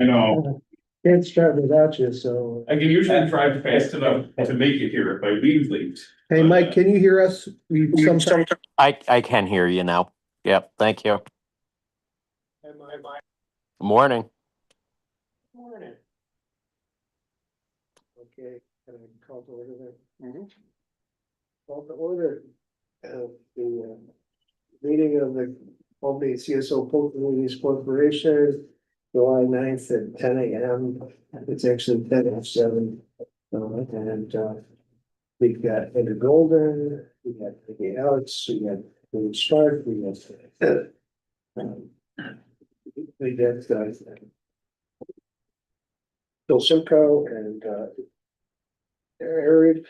I know, Can't start without you, so. I can usually drive fast enough to make it here if I leave late. Hey, Mike, can you hear us? We sometimes. I can hear you now. Yep, thank you. Morning. Morning. Okay, can I call to order then? Call to order. The meeting of the Albany CSO Communities Corporation, July 9th at 10 a.m. It's actually 10:07. And we've got Andrew Golden, we got Vicky Alex, we got William Spark, we got Bill Simcoe and Eric,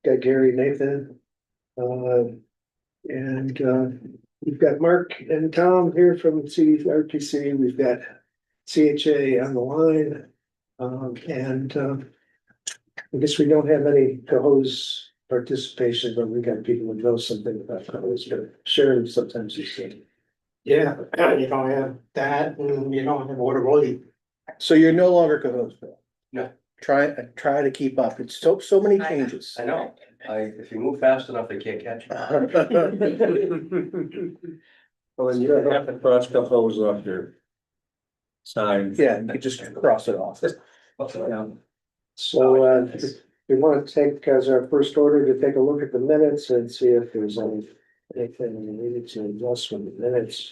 got Gary Nathan. And we've got Mark and Tom here from CRPC. We've got CHA on the line. I guess we don't have any co-host participation, but we got people who know something about co-host, but Sharon sometimes you see. Yeah, you don't have that and you don't have water quality. So you're no longer co-host, Bill? No. Try to keep up. It's so many changes. I know. If you move fast enough, they can't catch you. Well, then you don't have to cross the hose off your sign. Yeah, you just cross it off. Yeah. So we want to take as our first order to take a look at the minutes and see if there's anything we needed to adjust from the minutes.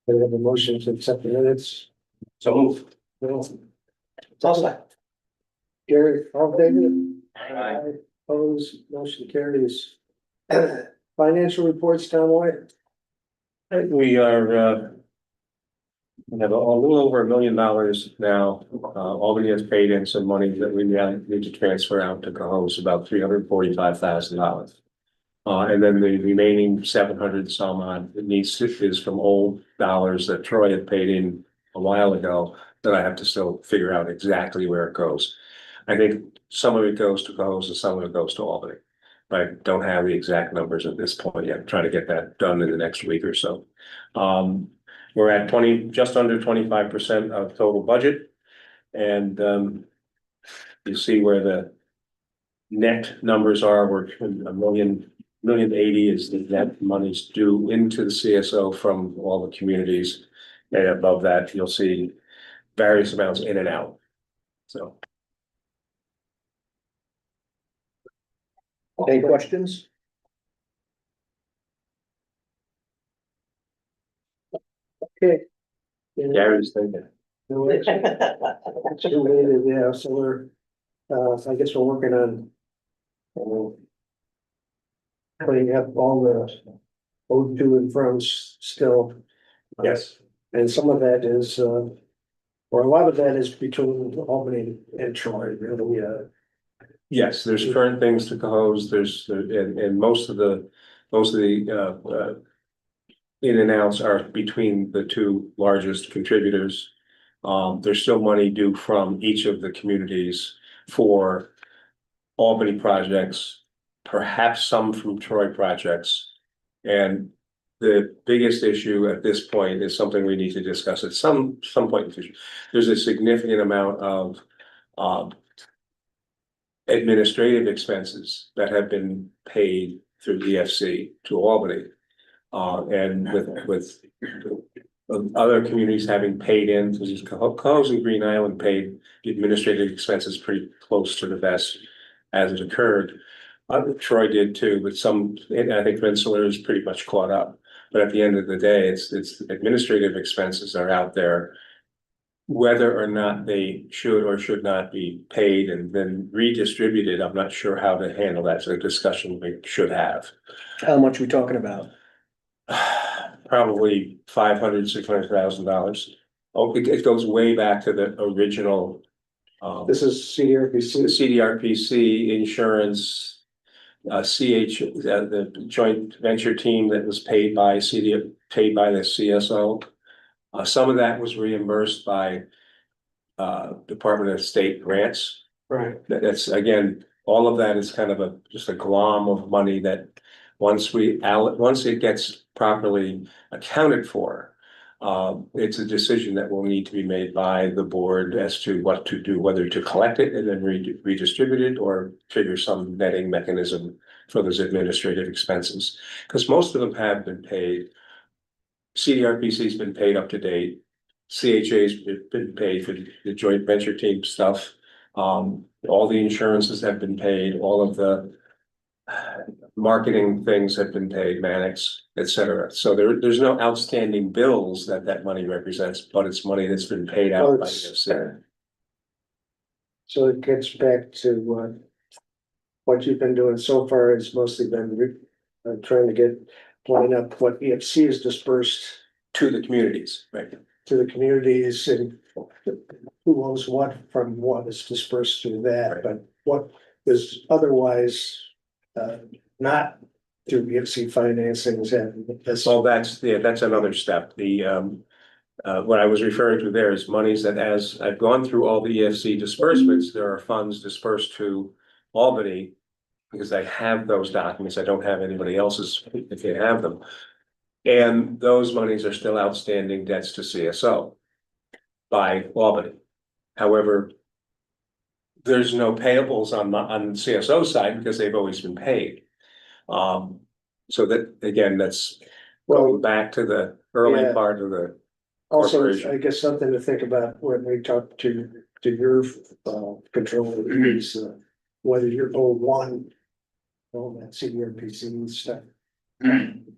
We have a motion to accept the minutes. So move. Gary, all in Aye. favor? Opposed, motion carries. Financial reports, Tom White. We are, we have a little over $1 million now. Albany has paid in some money that we need to transfer out to Cohoes, about $345,000. And then the remaining 700 some odd is from old dollars that Troy had paid in a while ago that I have to still figure out exactly where it goes. I think some of it goes to Cohoes and some of it goes to Albany. But I don't have the exact numbers at this point yet. I'm trying to get that done in the next week or so. We're at just under 25% of total budget. And you see where the net numbers are. We're $1.08 million is the net monies due into the CSO from all the communities. And above that, you'll see various amounts in and out. So. Any questions? Okay. Gary's thinking. It's related, yeah, so we're, I guess we're working on. Putting up all the owed to and froms still. Yes. And some of that is, or a lot of that is between Albany and Troy, really, Yes, there's current things to Cohoes, and most of the in and outs are between the two largest contributors. There's still money due from each of the communities for Albany projects, perhaps some from Troy projects. And the biggest issue at this point is something we need to discuss at some point in the future. There's a significant amount of administrative expenses that have been paid through EFC to Albany. And with other communities having paid in, Cohoes and Green Island paid the administrative expenses pretty close to the vest as it occurred. Troy did too, but I think Rensselaer is pretty much caught up. But at the end of the day, it's administrative expenses are out there. Whether or not they should or should not be paid and then redistributed, I'm not sure how to handle that. So a discussion we should have. how much we talking about? Probably $500,000, $600,000. Oh, it goes way back to the original. This is CDRPC. CDRPC insurance, the joint venture team that was paid by paid by the CSO. Some of that was reimbursed by Department of State grants. Right. That's, again, all of that is kind of just a glom of money that once it gets properly accounted for, it's a decision that will need to be made by the board as to what to do, whether to collect it and then redistribute it or trigger some netting mechanism for those administrative expenses. Because most of them have been paid. CDRPC's been paid up to date. CHA's been paid for the joint venture team stuff. All the insurances have been paid, all of the marketing things have been paid, Mannix, et cetera. So there's no outstanding bills that money represents, but it's money that's been paid out by EFC. So it gets back to what you've been doing so far has mostly been trying to line up what EFC is dispersed To the communities, right? to the communities and who owes what from what is dispersed through that, Right. but what is otherwise not through EFC financings and this. So that's another step. What I was referring to there is monies that, as I've gone through all the EFC disbursements, there are funds dispersed to Albany. Because I have those documents, I don't have anybody else's if they have them. And those monies are still outstanding debts to CSO by Albany. However, there's no payables on CSO side because they've always been paid. So that, again, that's going back to the early Yeah. part of the Also, corporation. I guess something to think about when we talk to your control is whether you're O1, all that CDRPC and stuff. And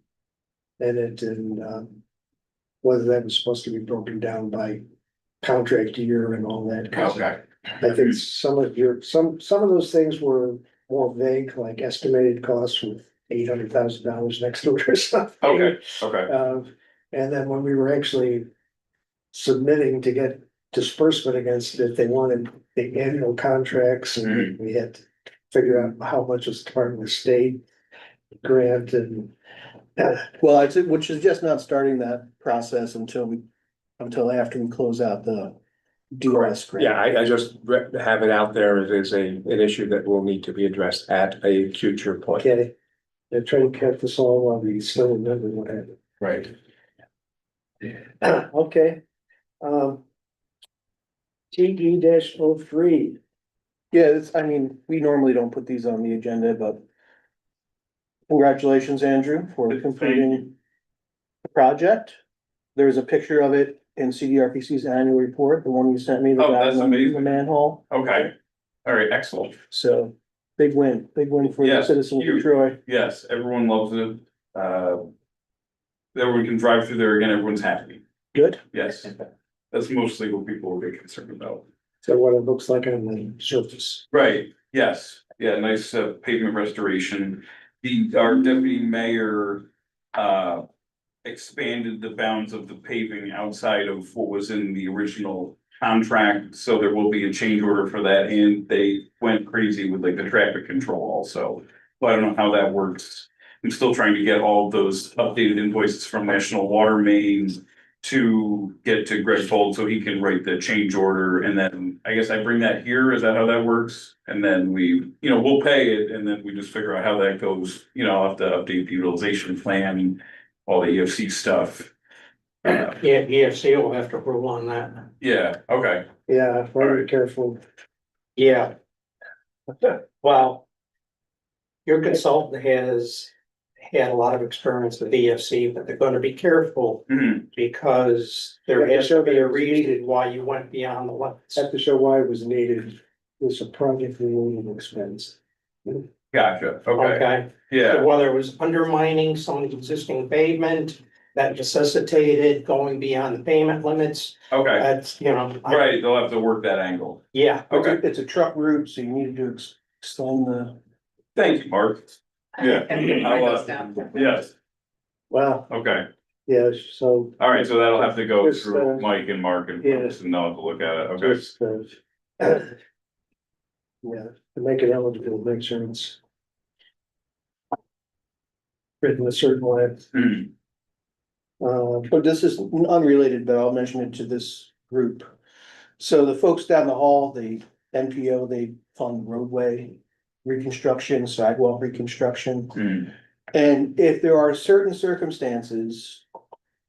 whether that was supposed to be broken down by contract year and all that. 'Cause Okay. I think some of those things were more vague, like estimated costs with $800,000 next to it or something. Okay, okay. And then when we were actually submitting to get disbursement against it, they wanted the annual contracts and we had to figure out how much was Department of State grant and. Well, I'd say, which is just not starting that process until after we close out the DOS grant. Yeah, I just have it out there as an issue that will need to be addressed at a future point. Okay, they're trying to cut this all while we still remember what happened. Right. Okay. TE-03. Yeah, I mean, we normally don't put these on the agenda, but congratulations, Andrew, for completing the project. There's a picture of it in CDRPC's annual report, the one you sent me, the Oh, guy that's on the amazing. manhole. Okay. All right, excellent. So big win for the Yes, citizens of huge. Troy. Yes, everyone loves it. Everyone can drive through there again, everyone's happy. Good. Yes, that's mostly what people will be concerned about. So what it looks like on the surface. Right, yes, yeah, nice pavement restoration. Our deputy mayor expanded the bounds of the paving outside of what was in the original contract. So there will be a change order for that, and they went crazy with like the traffic control also. But I don't know how that works. I'm still trying to get all of those updated invoices from National Water Main to get to Greg Fold so he can write the change order, and then I guess I bring that here. Is that how that works? And then we'll pay it, and then we just figure out how that goes. I'll have to update the utilization plan, all the EFC stuff. Yeah, EFC will have to rule on that. Yeah, okay. Yeah, very Alright. careful. Yeah. Well, your consultant has had a lot of experience with EFC, but they're gonna be careful Mhm. because there Yeah, has sure, to be a but it's reason needed. why you went beyond the limits. Have to show why it was needed. It's a project related expense. Gotcha, okay, Okay, yeah, so whether it was undermining some existing pavement that necessitated going beyond the payment limits, okay, that's, right, they'll have to work that angle. yeah. Okay, It's a truck route, so you needed to extend the. thank you, Mark. Yeah. And you can write I'll, those down. Yes, Wow, okay, Yeah, so. All right, so that'll have to go Just, through Mike and Mark and yeah. Bruce and they'll have to look at it, okay? Just, yeah, to make it eligible, make sure it's written a certain way. Hmm. But this is unrelated, but I'll mention it to this group. So the folks down the hall, the NPO, they fund roadway reconstruction, sidewalk reconstruction. Hmm. And if there are certain circumstances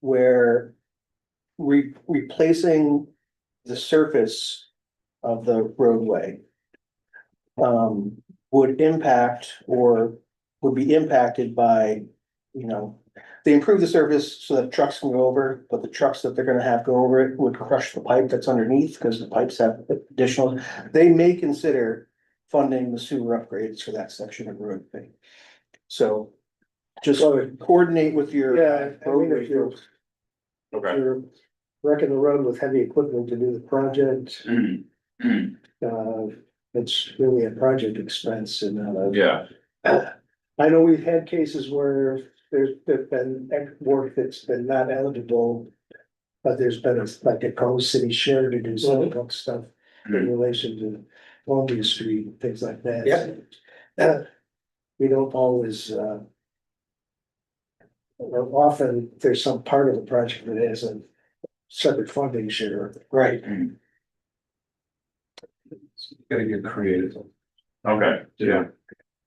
where replacing the surface of the roadway would impact or would be impacted by, you know, they improve the surface so that trucks can go over, but the trucks that they're gonna have go over it would crush the pipe that's underneath because the pipes have additional, they may consider funding the sewer upgrades for that section of roadway. So just coordinate with your. Yeah, I mean, roadway if you're, folks. Okay. you're wrecking the road with heavy equipment to do the project, Hmm. Hmm. it's really a project expense and, Yeah, I know we've had cases where there's been work that's been not eligible. But there's been like a co-city share to do sidewalk stuff in relation to Columbia Street, and things like that. We don't always, or often there's some part of the project that has a separate funding share. Right. Gotta get creative. okay, yeah.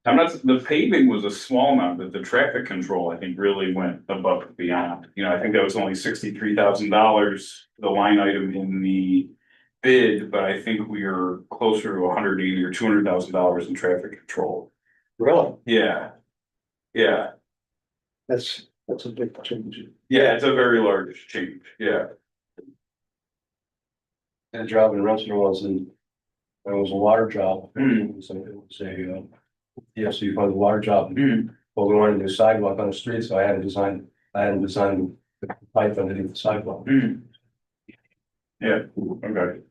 I'm not, the paving was a small amount, but the traffic control, I think, really went above and beyond. You know, I think that was only $63,000, the line item in the bid, but I think we are closer to 180 or $200,000 in traffic control. Really? Yeah. Yeah, That's a big change. yeah, it's a very large change, yeah. That job in Rensselaer it was a water job. Hmm. So it was a, yes, you find a water job. Hmm. But we wanted to do sidewalk on the street, so I had to design the pipe underneath the sidewalk. Hmm. Yeah, okay.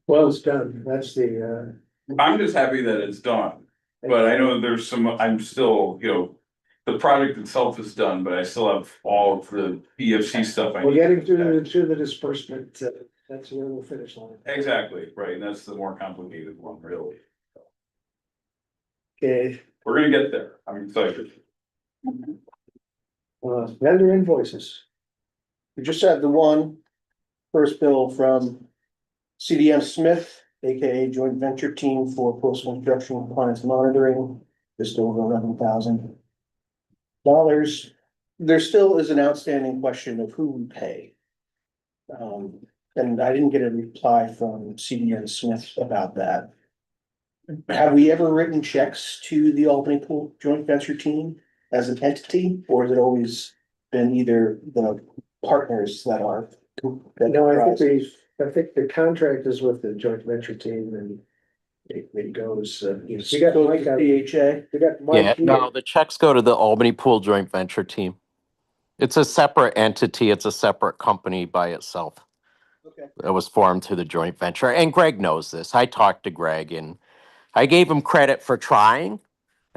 Well, it's done. That's the, I'm just happy that it's done, but I know there's some, I'm still, you know, the project itself is done, but I still have all of the BFC stuff. I we're need. getting to the disbursement, that's where we'll finish line. Exactly, right, and that's the more complicated one, really. Okay, We're gonna get there, I'm excited. vendor invoices. We just had the first bill from CDM Smith, AKA Joint Venture Team for Post Construction Compliance Monitoring, just over $11,000. There still is an outstanding question of who we pay. And I didn't get a reply from CDM Smith about that. Have we ever written checks to the Albany Pool Joint Venture Team as an entity, or has it always been either the partners that are? No, I think the contract is with the joint venture team and it goes, we got Mike out, DHA. we got Yeah, Mike no, here. the checks go to the Albany Pool Joint Venture Team. It's a separate entity. It's a separate company by itself. Okay. It was formed through the joint venture. And Greg knows this. I talked to Greg and I gave him credit for trying.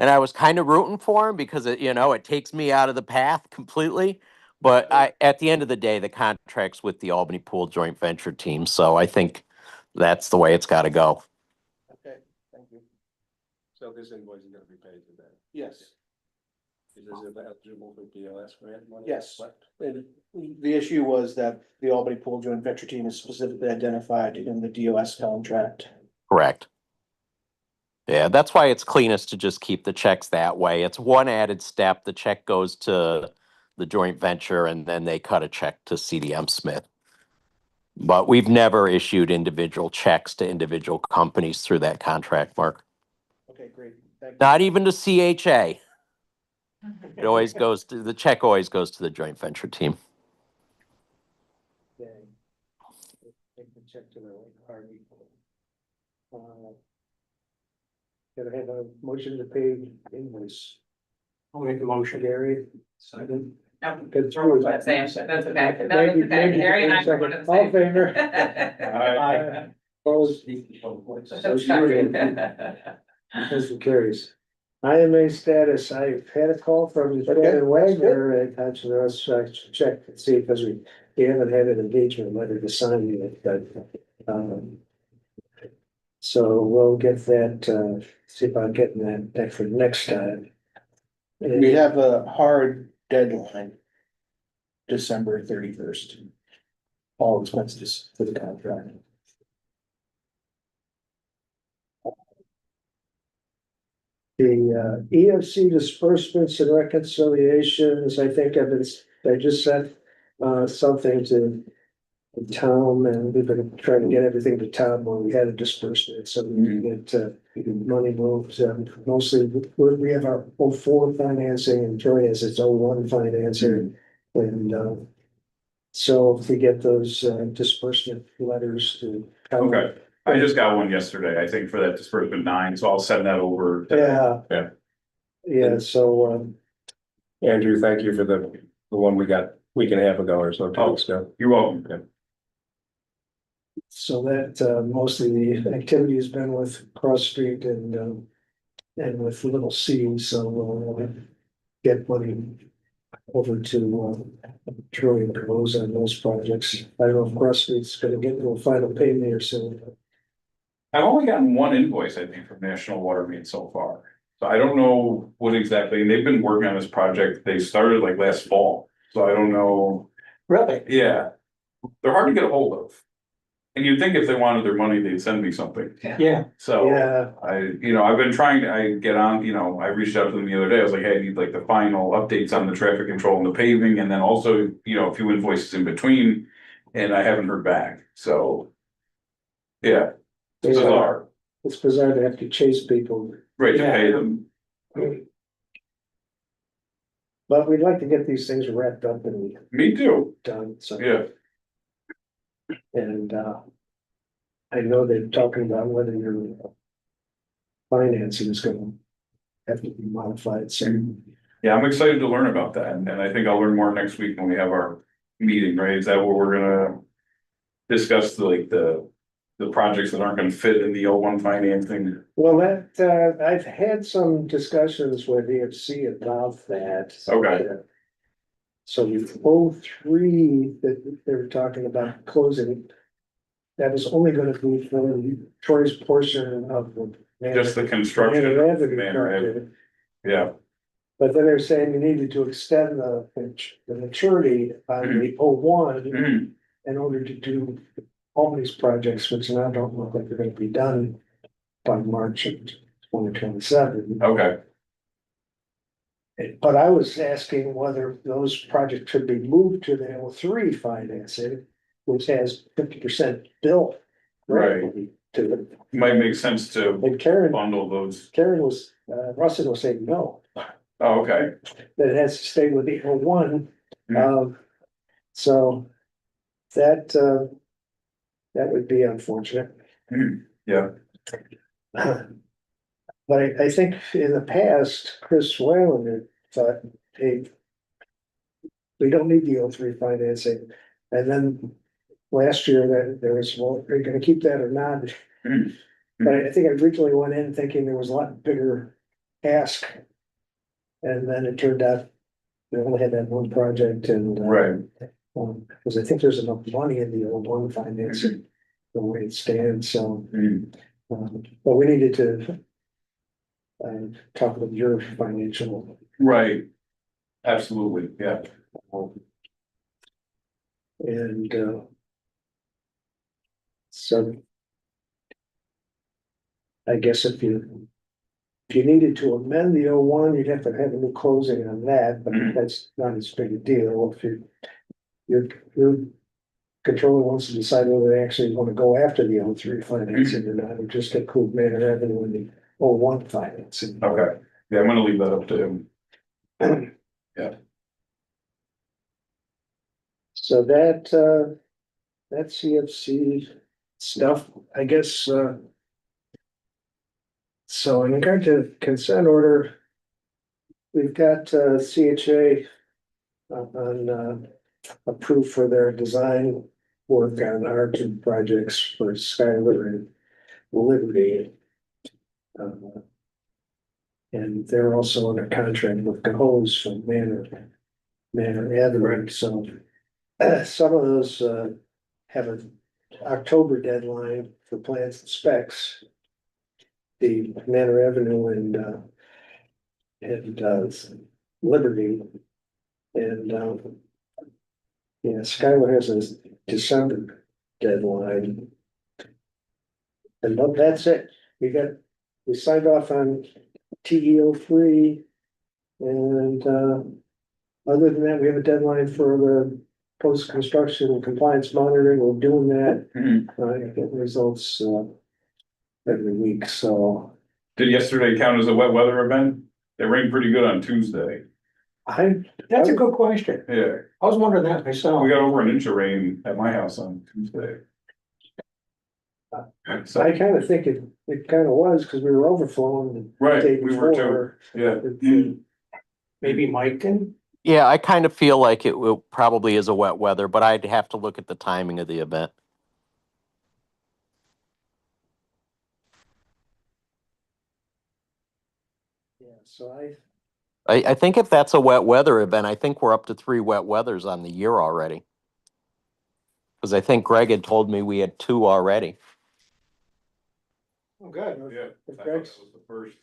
And I was kind of rooting for him because it takes me out of the path completely. But at the end of the day, the contract's with the Albany Pool Joint Venture Team. So I think that's the way it's got to go. Okay, thank you. So this invoice is gonna be paid to them. Yes, Is this eligible for PLS grant money? yes. And the issue was that the Albany Pool Joint Venture Team is specifically identified in the DOS contract. Correct. Yeah, that's why it's cleanest to just keep the checks that way. It's one added step. The check goes to the joint venture and then they cut a check to CDM Smith. But we've never issued individual checks to individual companies through that contract, Mark. Okay, great. Thank you. Not even to CHA. It always goes to, the check always goes to the joint venture team. Okay. Take the check to the Harvey. Gotta have a motion to pay invoice. I'll make the motion. Gary, second. No, Good. that's okay. No, that's okay. Gary and I are one of the All in same. favor? Aye. Opposed? So shocking. Motion carries. IMA status, I had a call from Shannon Wagner at Hudson, I was check and see, because we haven't had an engagement letter to sign yet, but, so we'll get that, see about getting that for next time. We have a hard deadline. December 31st. All expenses for the contract. The EFC disbursements and reconciliations, I think I just sent something to Tom, and we've been trying to get everything to Tom when we had a disbursement, so we can get money moved. Mostly, we have our 04 financing, and Troy has its 01 financing. And so if we get those disbursement letters to. Okay, I just got one yesterday, I think, for that disbursement 9, so I'll send that over. Yeah. Yeah. Yeah, so Andrew, thank you for the one we got a week and a half ago or so, 2 weeks ago. You're welcome. Yeah. so that mostly the activity has been with Cross Street and with Little C, so we'll get money over to Troy and close on those projects. I don't know if Cross Street's gonna get to a final payment here soon. I've only gotten one invoice, I think, from National Water Main so far. So I don't know what exactly, and they've been working on this project, they started like last fall, so I don't know. Really? Yeah, they're hard to get a hold of. And you'd think if they wanted their money, they'd send me something, Yeah, so. Yeah, I've been trying to, I get on, I reached out to them the other day, I was like, hey, I need like the final updates on the traffic control and the paving, and then also, a few invoices in between. And I haven't heard back, so. Yeah, it's bizarre, it's bizarre to have to chase people, right, to Yeah. pay them, but we'd like to get these things wrapped up and me too, done, so. yeah, And I know they're talking about whether your financing is gonna have to be modified, so. yeah, I'm excited to learn about that, and I think I'll learn more next week when we have our meeting, right, is that what we're gonna. Discuss the projects that aren't gonna fit in the O1 financing, Well, I've had some discussions with EFC about that. Okay. So the 03 that they were talking about closing. That was only gonna be for Troy's portion of the. just the construction. Manor Avenue Manor Ave. project. Yeah, But then they're saying you needed to extend the maturity on the 01 Mhm. in order to do all these projects, which now don't look like they're gonna be done by March of 2027. okay, But I was asking whether those projects should be moved to the L3 financing, which has 50% built. Right. To it. might make sense to And Karen bundle those, was, Russell was saying no, oh, okay. that it has to stay with the L1. Mhm. So that would be unfortunate. Yeah, But I think in the past, Chris Whalen had thought, hey, we don't need the O3 financing. And then last year that there was, well, are you gonna keep that or not? Mhm. But I think I originally went in thinking there was a lot bigger ask. And then it turned out we only had that one project and. right, Because I think there's enough money in the old one financing, the way it stands, so. Mhm. But we needed to. Talk with your financial. right, absolutely, yeah, And so. I guess if you needed to amend the 01, you'd have to have a new closing on that, but Mhm. that's not as big a deal if your controller wants to decide whether they actually want to go after the 03 financing or not, or just approve Manor Avenue in the 01 financing. okay, yeah, I'm gonna leave that up to him. So that CFC stuff, I guess, so in regard to consent order, we've got CHA on approved for their design work on our 2 projects for Skyler and Liberty. And they're also under contract with Cahoes from Manor Avenue, so. Some of those have an October deadline for plans and specs. The Manor Avenue and Liberty. And yeah, Skylar has a December deadline. And that's it. We signed off on TEO3. And other than that, we have a deadline for the post-construction and compliance monitoring. We're doing that. I get results every week, so Did yesterday count as a wet weather event? It rained pretty good on Tuesday. That's a good question. Yeah, I was wondering that myself. we got over an inch of rain at my house on Tuesday. So, I kind of think it kind of was because we were overflowing the right, day we were too, before. yeah. Maybe Mike can, Yeah, I kind of feel like it will probably is a wet weather, but I'd have to look at the timing of the event. Yeah, so I think if that's a wet weather event, I think we're up to 3 wet weathers on the year already. Because I think Greg had told me we had 2 already. oh, good. Yeah, If I thought Greg's, that was the first.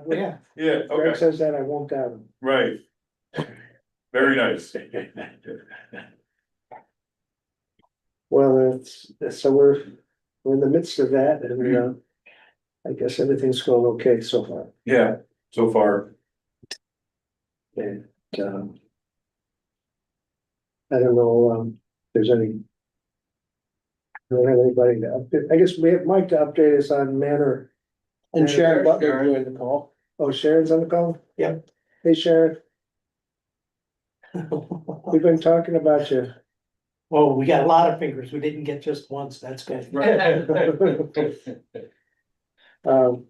yeah. Yeah, if Greg okay, says that, I won't doubt him. right. Very nice. Well, so we're in the midst of that, and I guess everything's going okay so far. Yeah, so far, And I don't know if there's any. I don't have anybody to update. I guess we have Mike to update us on Manor. And Sharon Butler Sharon. joined the call. Oh, Sharon's on the call? Yep. Hey, Sharon, we've been talking about you. Well, we got a lot of fingers. We didn't get just once. That's good. Um,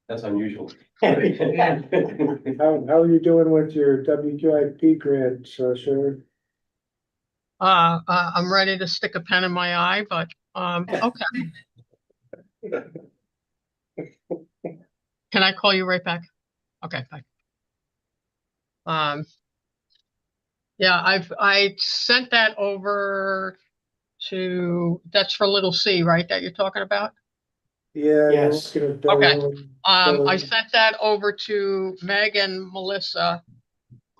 That's unusual. how are you doing with your WQIP grant, Sharon? I'm ready to stick a pen in my eye, but, okay. Can I call you right back? Okay, bye. Yeah, I sent that over that's for little C, right, that you're talking about? Yeah. Yes. Okay. I sent that over to Meg and Melissa,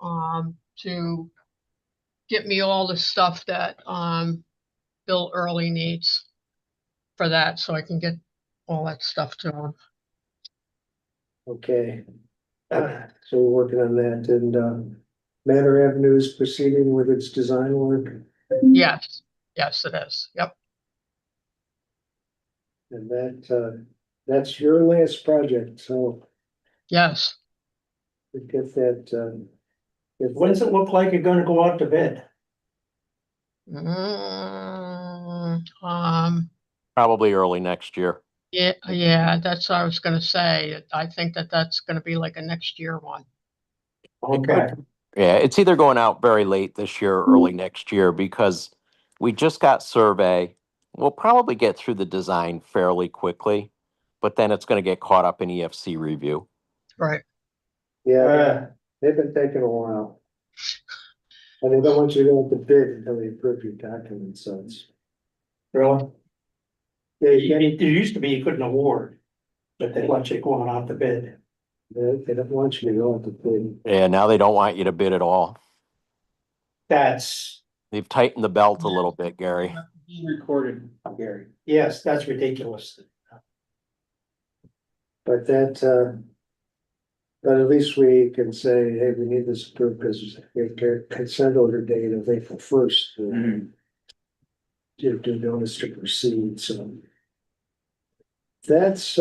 to get me all the stuff that, Bill Early needs for that, so I can get all that stuff to him. Okay. So we're working on that, and Manor Avenue is proceeding with its design work, Yes, yes, it is. Yep. and that's your last project, so Yes. we get that, When's it look like you're gonna go out to bid? Probably early next year. Yeah, that's what I was gonna say. I think that's gonna be like a next year one. Okay. Yeah, it's either going out very late this year or early next year because we just got survey. We'll probably get through the design fairly quickly, but then it's going to get caught up in EFC review. Right. yeah, they've been taking a while. And they don't want you to go to bid until they approve your documents, so it's. Really? Yeah, you can't, There used to be you couldn't award, but they let you go on out to bid. they don't want you to go to bid. Yeah, now they don't want you to bid at all. That's, They've tightened the belt a little bit, Gary. He recorded, Gary. yes, that's ridiculous. But but at least we can say, hey, we need this approved because we have consent order date of April 1st. Mhm. Do notice to proceed, so. That's,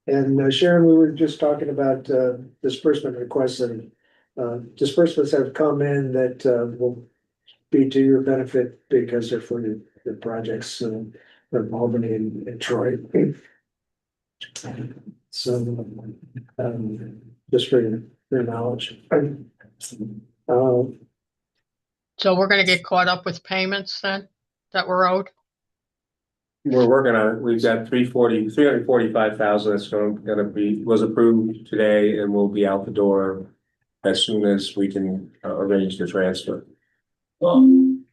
and Sharon, we were just talking about disbursement requests and disbursements that have come in that will be to your benefit because they're for the projects from Albany and Troy. So, just for your knowledge. So we're gonna get caught up with payments then that were owed? we're working on it. We've got 345,000 that's was approved today and will be out the door as soon as we can arrange the transfer. And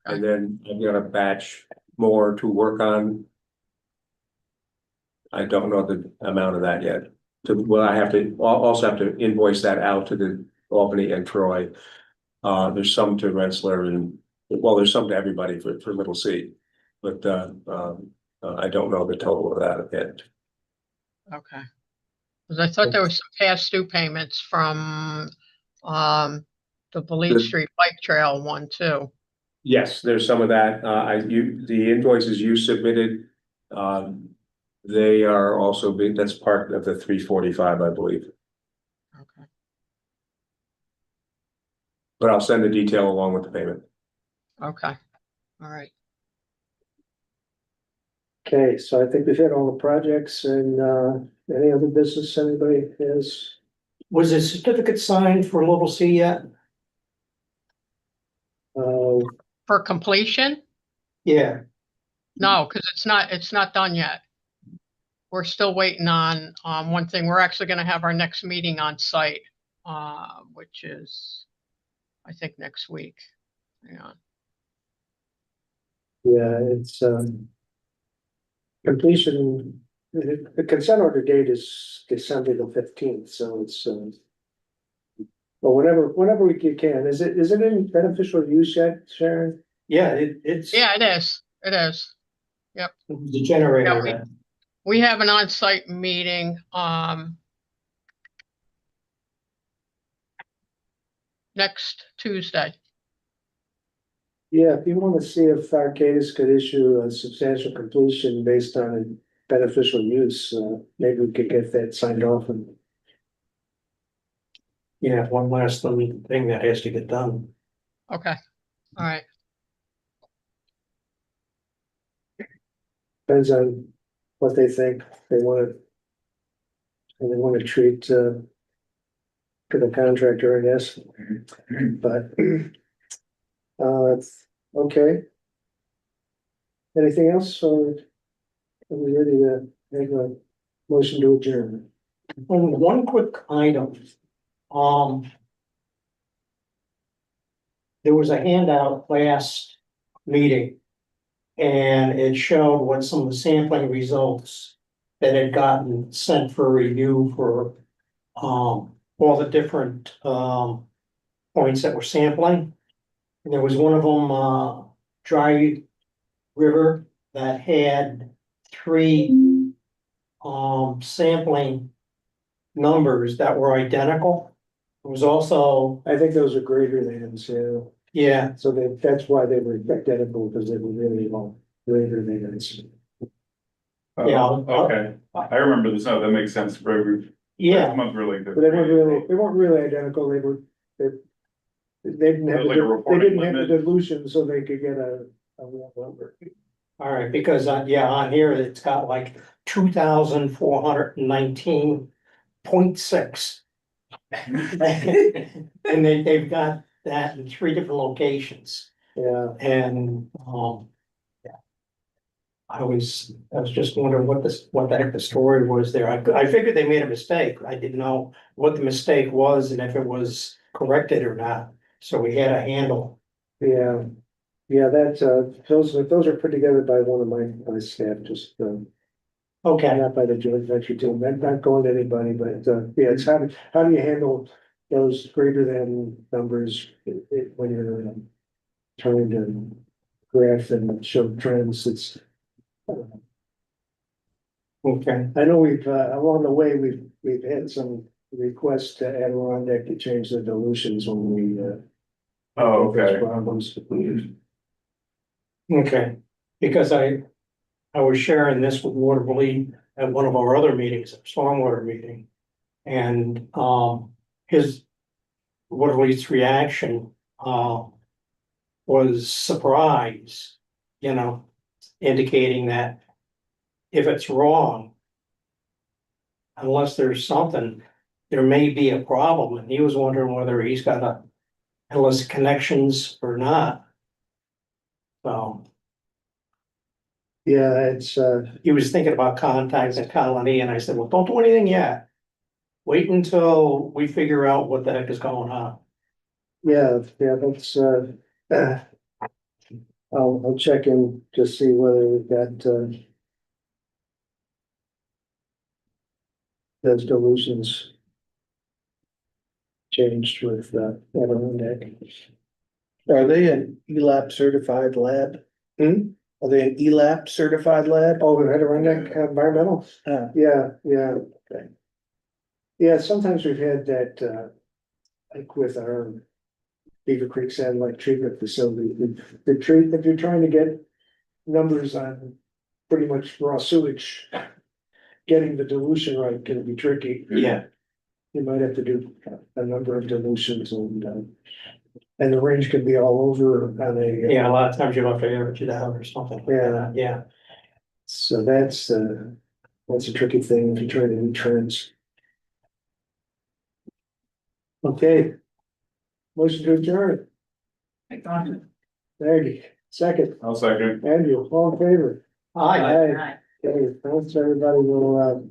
then I've got a batch more to work on. I don't know the amount of that yet. I have to, also have to invoice that out to the Albany and Troy. There's some to Rensselaer and, well, there's some to everybody for Little C. But I don't know the total of that yet. Okay. Cause I thought there was some past due payments from, the Believe Street Bike Trail one too. Yes, there's some of that. The invoices you submitted, they are also that's part of the 345, I believe. Okay. But I'll send the detail along with the payment. Okay. All right. Okay, so I think we've hit all the projects and, any other business anybody has? Was the certificate signed for Little C yet? For completion? Yeah, No, because it's not done yet. We're still waiting on, one thing. We're actually gonna have our next meeting on site, which is, I think, next week. Hang on. yeah, it's, completion, the consent order date is December the 15th, so it's, but whenever we can, is it in beneficial use yet, Sharon? yeah, it's. Yeah, it is. It is. The generator. Yeah, we have an on-site meeting, next Tuesday. Yeah, if you want to see if Arcadis could issue a substantial completion based on beneficial use, maybe we could get that signed off and. Yeah, one last thing that has to get done. Okay. All right. Depends on what they think, they want to. And they want to treat, to the contractor, I guess, but. Okay. Anything else, or are we ready to make a motion to adjourn? One quick item, there was a handout last meeting. And it showed what some of the sampling results that had gotten sent for review for, all the different, points that were sampling. And there was one of them, Dry River, that had 3, sampling numbers that were identical. It was also, I think those are greater than, so, yeah, so that's why they were identical, because they were really all greater than. Yeah. Okay, I remember this, now that makes sense, for every. yeah, Month really. But they weren't really identical, they didn't have, Like a they reporting didn't have the limit. dilution, so they could get a real number. all right, because, yeah, on here, it's got like 2,419.6. And they've got that in 3 different locations, Yeah, and, yeah. I was just wondering what the heck the story was there. I figured they made a mistake. I didn't know what the mistake was and if it was corrected or not. So we had a handle. yeah, that, those are put together by one of my staff, just, Okay, not by the joint venture team, not going to anybody, but, yeah, it's how do you handle those greater than numbers when you're trying to graph and show trends, it's. okay. I know we've, along the way, we've had some requests to Adirondack to change the dilutions when we, Oh, have those okay. problems. Okay, because I was sharing this with Waterville at one of our other meetings, a stormwater meeting. And, his, Waterville's reaction, was surprise, indicating that if it's wrong, unless there's something, there may be a problem, and he was wondering whether he's got a endless connections or not. So, Yeah, it's, He was thinking about contacting Colony and I said, well, don't do anything yet. Wait until we figure out what the heck is going on. yeah, that's, I'll check in to see whether we've got, those dilutions changed with, Adirondack. Are they an ELAP certified lab? Hmm? Are they an ELAP certified lab? Oh, the Adirondack Environmental? Uh, Yeah, yeah. Okay. Yeah, sometimes we've had that, like with our Beaver Creek Satellite Treatment Facility, if you're trying to get numbers on pretty much raw sewage, getting the dilution right can be tricky. Yeah. You might have to do a number of dilutions and the range can be all over on a. Yeah, a lot of times you have to average it out or something. like that. Yeah. So that's a tricky thing if you try to do trends. Okay. Motion to adjourn, Maggie, second, I'll second. Andrew, all in favor? Hi. Aye. Okay, thanks, everybody, we'll,